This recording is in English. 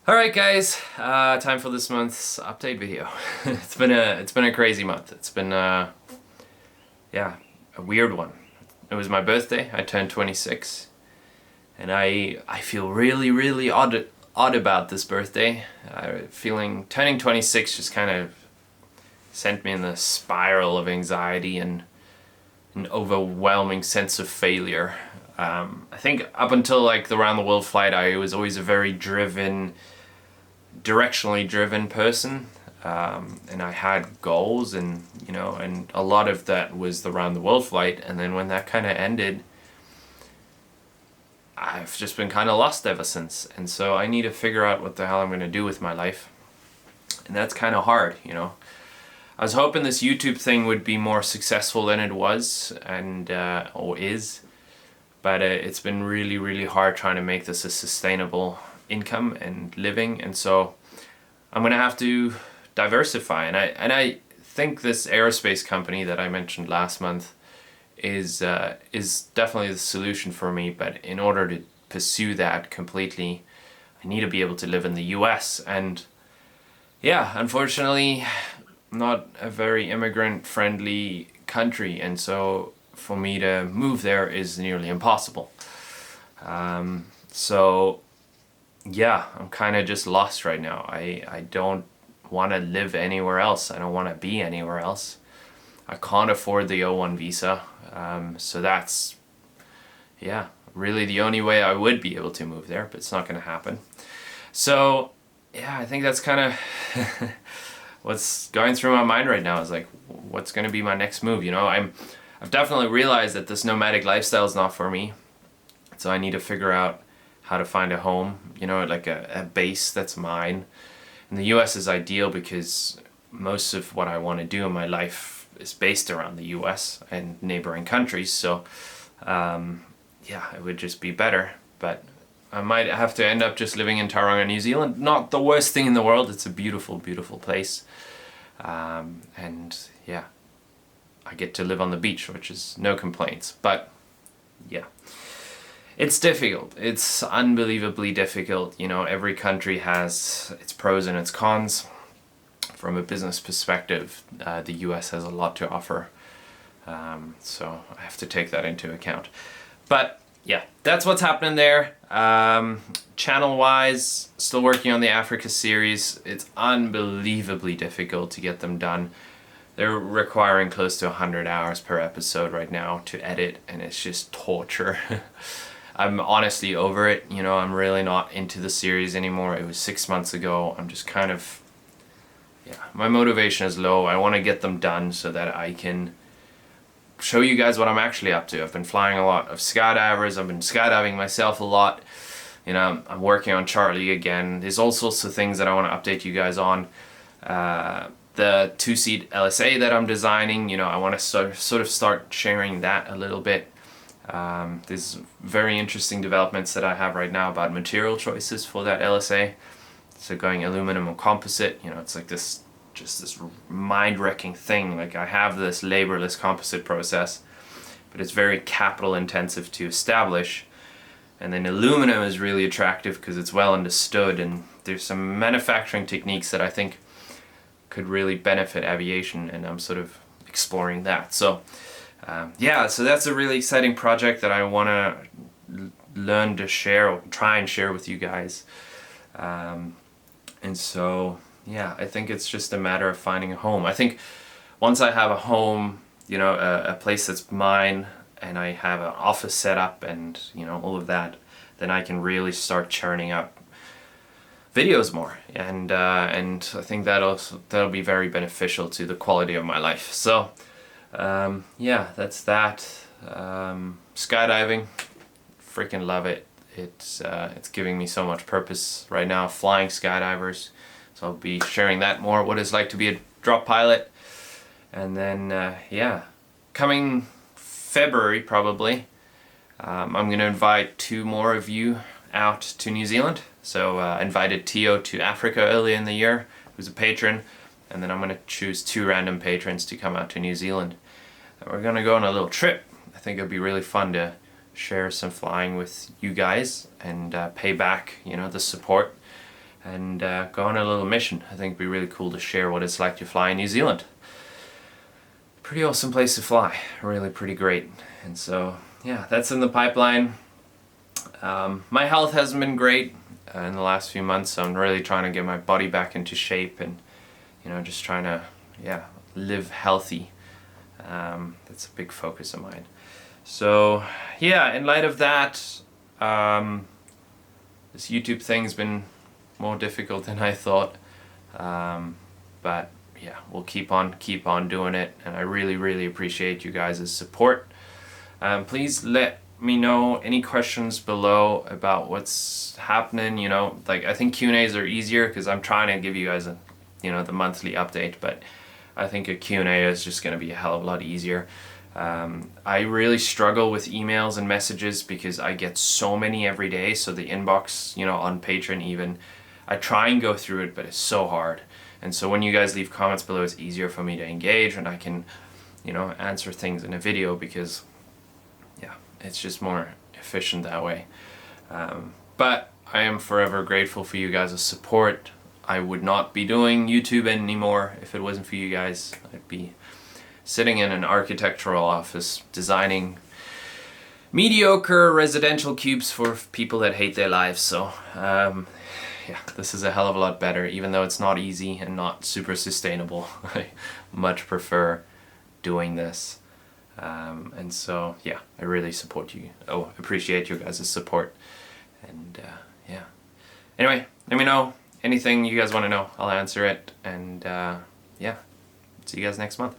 Alright guys, time for this month's update video. It's been a crazy month. It's been yeah, a weird one. It was my birthday. I turned 26 and I feel really odd about this birthday. Turning 26 just kind of sent me in the spiral of anxiety and an overwhelming sense of failure. I think up until like the round the world flight, I was always a very directionally driven person, and I had goals, and and a lot of that was the round the world flight. And then when that kind of ended, I've just been kind of lost ever since. And so I need to figure out what the hell I'm going to do with my life, and that's kind of hard. I was hoping this YouTube thing would be more successful than it was and or is, but it's been really hard trying to make this a sustainable income and living, and so I'm gonna have to diversify. And I think this aerospace company that I mentioned last month is definitely the solution for me. But in order to pursue that completely, I need to be able to live in the US, and yeah, unfortunately, not a very immigrant friendly country, and so for me to move there is nearly impossible. So yeah, I'm kind of just lost right now. I don't want to live anywhere else. I don't want to be anywhere else. I can't afford the O1 visa. So that's, yeah, really the only way I would be able to move there, but it's not going to happen. So yeah, I think that's kind of what's going through my mind right now, is like, what's going to be my next move? I've definitely realized that this nomadic lifestyle is not for me. So I need to figure out how to find a home, like a base that's mine. And the US is ideal because most of what I want to do in my life is based around the US and neighboring countries. So yeah, it would just be better. But I might have to end up just living in Tauranga, New Zealand. Not the worst thing in the world. It's a beautiful place. And yeah, I get to live on the beach, which is no complaints. But yeah, it's difficult. It's unbelievably difficult. Every country has its pros and its cons. From a business perspective, the US has a lot to offer. So I have to take that into account. But yeah, that's what's happening there. Channel-wise, still working on the Africa series. It's unbelievably difficult to get them done. They're requiring close to 100 hours per episode right now to edit, and it's just torture. I'm honestly over it. I'm really not into the series anymore. It was 6 months ago. I'm just kind of, yeah, my motivation is low. I want to get them done so that I can show you guys what I'm actually up to. I've been flying a lot of skydivers. I've been skydiving myself a lot. I'm working on Charlie again. There's all sorts of things that I want to update you guys on. The two-seat LSA that I'm designing, I want to sort of start sharing that a little bit. There's very interesting developments that I have right now about material choices for that LSA. So going aluminum or composite, it's like this mind-wrecking thing. Like, I have this laborless composite process, but it's very capital intensive to establish. And then aluminum is really attractive because it's well understood, and there's some manufacturing techniques that I think could really benefit aviation, and I'm sort of exploring that. So yeah, so that's a really exciting project that I want to learn to share, or try and share with you guys. And so yeah, I think it's just a matter of finding a home. I think once I have a home, a place that's mine, and I have an office set up and all of that, then I can really start churning up videos more, and I think that'll be very beneficial to the quality of my life. So yeah, that's that. Skydiving, freaking love it. It's giving me so much purpose right now, flying skydivers. So I'll be sharing that more, what it's like to be a drop pilot. And then yeah, coming February probably, I'm going to invite 2 more of you out to New Zealand. So I invited Tio to Africa earlier in the year, who's a patron, and then I'm going to choose 2 random patrons to come out to New Zealand. And we're going to go on a little trip. I think it'll be really fun to share some flying with you guys and pay back, the support. and go on a little mission. I think it'd be really cool to share what it's like to fly in New Zealand. Pretty awesome place to fly, really pretty great. And so yeah, that's in the pipeline. My health hasn't been great in the last few months, so I'm really trying to get my body back into shape, and just trying to live healthy. That's a big focus of mine. So yeah, in light of that, this YouTube thing's been more difficult than I thought, but yeah, we'll keep on doing it, and I really appreciate you guys' support. Please let me know any questions below about what's happening. Like, I think Q&As are easier because I'm trying to give you guys the monthly update, but I think a Q&A is just going to be a hell of a lot easier. I really struggle with emails and messages because I get so many every day, so the inbox, on Patreon even, I try and go through it, but it's so hard. And so when you guys leave comments below, it's easier for me to engage, and I can, answer things in a video, because it's just more efficient that way. But I am forever grateful for you guys' support. I would not be doing YouTube anymore if it wasn't for you guys. I'd be sitting in an architectural office designing mediocre residential cubes for people that hate their lives. So yeah, this is a hell of a lot better, even though it's not easy and not super sustainable. I much prefer doing this. And so yeah, I really appreciate you guys' support. And yeah, anyway, let me know anything you guys want to know. I'll answer it. And yeah, see you guys next month.